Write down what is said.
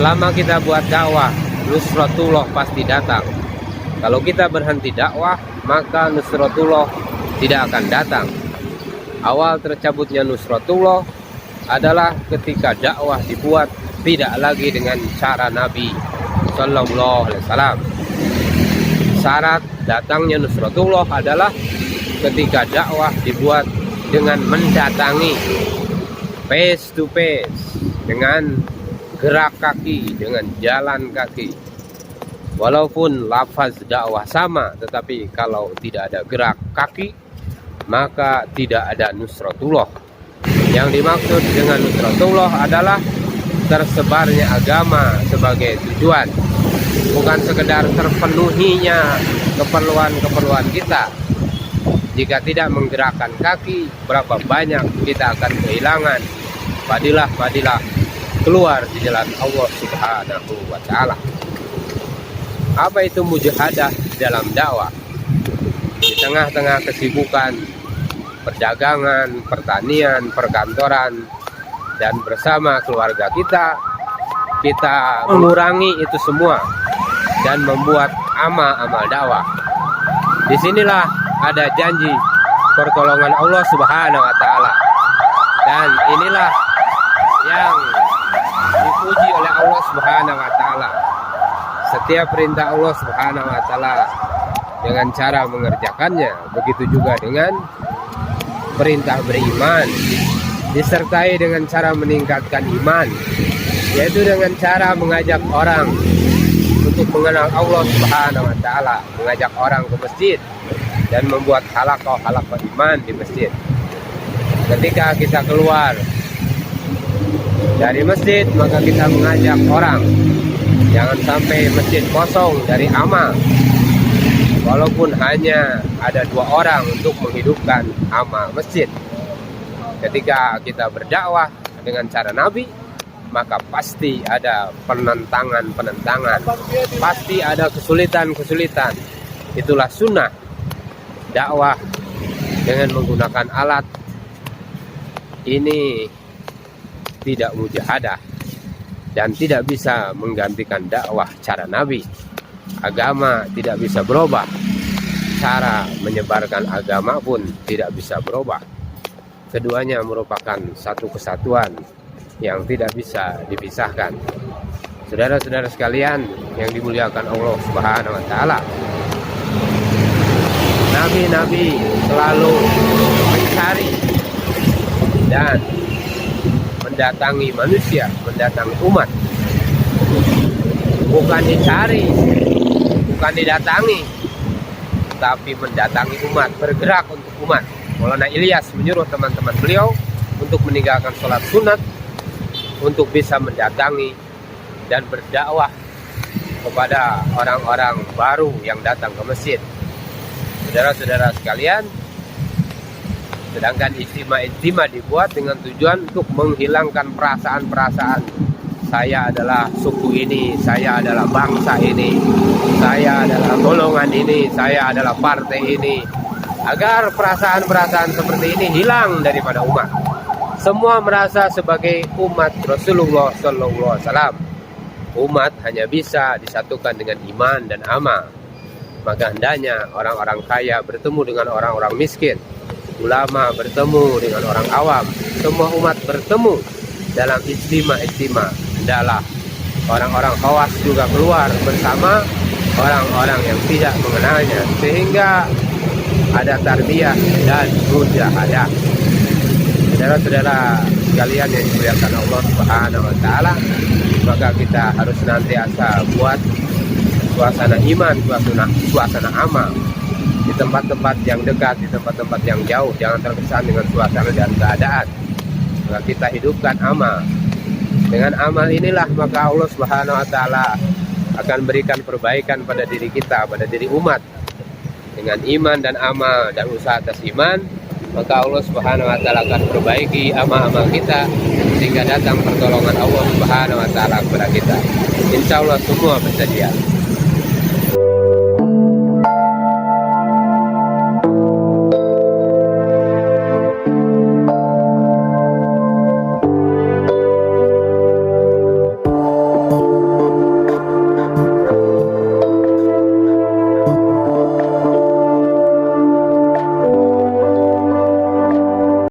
Selama kita buat dakwah, nusratullah pasti datang. Kalau kita berhenti dakwah, maka nusratullah tidak akan datang. Awal tercabutnya nusratullah adalah ketika dakwah dibuat tidak lagi dengan cara Nabi Sallallahu Alaihi Wasallam. Syarat datangnya nusratullah adalah ketika dakwah dibuat dengan mendatangi face to face, dengan gerak kaki, dengan jalan kaki. Walaupun lafaz dakwah sama, tetapi kalau tidak ada gerak kaki, maka tidak ada nusratullah. Yang dimaksud dengan nusratullah adalah tersebarnya agama sebagai tujuan, bukan sekedar terpenuhinya keperluan-keperluan kita. Jika tidak menggerakkan kaki, berapa banyak kita akan kehilangan fadilah-fadilah keluar di jalan Allah Subhanahu wa Ta'ala. Apa itu mujahadah dalam dakwah? Di tengah-tengah kesibukan perdagangan, pertanian, perkantoran, dan bersama keluarga kita mengurangi itu semua dan membuat amal-amal dakwah. Disinilah ada janji pertolongan Allah Subhanahu wa Ta'ala, dan inilah yang dipuji oleh Allah Subhanahu wa Ta'ala. Setiap perintah Allah Subhanahu wa Ta'ala dengan cara mengerjakannya, begitu juga dengan perintah beriman, disertai dengan cara meningkatkan iman, yaitu dengan cara mengajak orang untuk mengenal Allah Subhanahu wa Ta'ala, mengajak orang ke masjid dan membuat halaqah iman di masjid. Ketika kita keluar dari masjid, maka kita mengajak orang, jangan sampai masjid kosong dari amal, walaupun hanya ada 2 orang untuk menghidupkan amal masjid. Ketika kita berdakwah dengan cara Nabi, maka pasti ada penentangan, pasti ada kesulitan. Itulah sunnah dakwah dengan menggunakan alat. Ini tidak mujahadah dan tidak bisa menggantikan dakwah cara Nabi. Agama tidak bisa berubah, cara menyebarkan agama pun tidak bisa berubah. Keduanya merupakan satu kesatuan yang tidak bisa dipisahkan. Saudara-saudara sekalian yang dimuliakan Allah Subhanahu wa Ta'ala, nabi-nabi selalu mencari dan mendatangi manusia, mendatangi umat. Bukan dicari, bukan didatangi, tapi mendatangi umat, bergerak untuk umat. Maulana Ilyas menyuruh teman-teman beliau untuk meninggalkan sholat sunat, untuk bisa mendatangi dan berdakwah kepada orang-orang baru yang datang ke masjid. Saudara-saudara sekalian, sedangkan ijtima dibuat dengan tujuan untuk menghilangkan perasaan-perasaan saya adalah suku ini, saya adalah bangsa ini, saya adalah golongan ini, saya adalah partai ini, agar perasaan-perasaan seperti ini hilang daripada umat. Semua merasa sebagai umat Rasulullah Sallallahu Alaihi Wasallam. Umat hanya bisa disatukan dengan iman dan amal. Maka hendaknya orang-orang kaya bertemu dengan orang-orang miskin, ulama bertemu dengan orang awam, semua umat bertemu dalam ijtima. Hendaklah orang-orang khawas juga keluar bersama orang-orang yang tidak mengenalnya, sehingga ada tarbiyah dan mujahadah. Saudara-saudara sekalian yang dimuliakan Allah Subhanahu wa Ta'ala, maka kita harus senantiasa buat suasana iman, suasana amal di tempat-tempat yang dekat, di tempat-tempat yang jauh. Jangan terkesan dengan suasana dan keadaan. Maka kita hidupkan amal. Dengan amal inilah maka Allah Subhanahu wa Ta'ala akan berikan perbaikan pada diri kita, pada diri umat. Dengan iman dan amal dan usaha atas iman, maka Allah Subhanahu wa Ta'ala akan perbaiki amal-amal kita sehingga datang pertolongan Allah Subhanahu wa Ta'ala kepada kita. Insya Allah semua bersedia.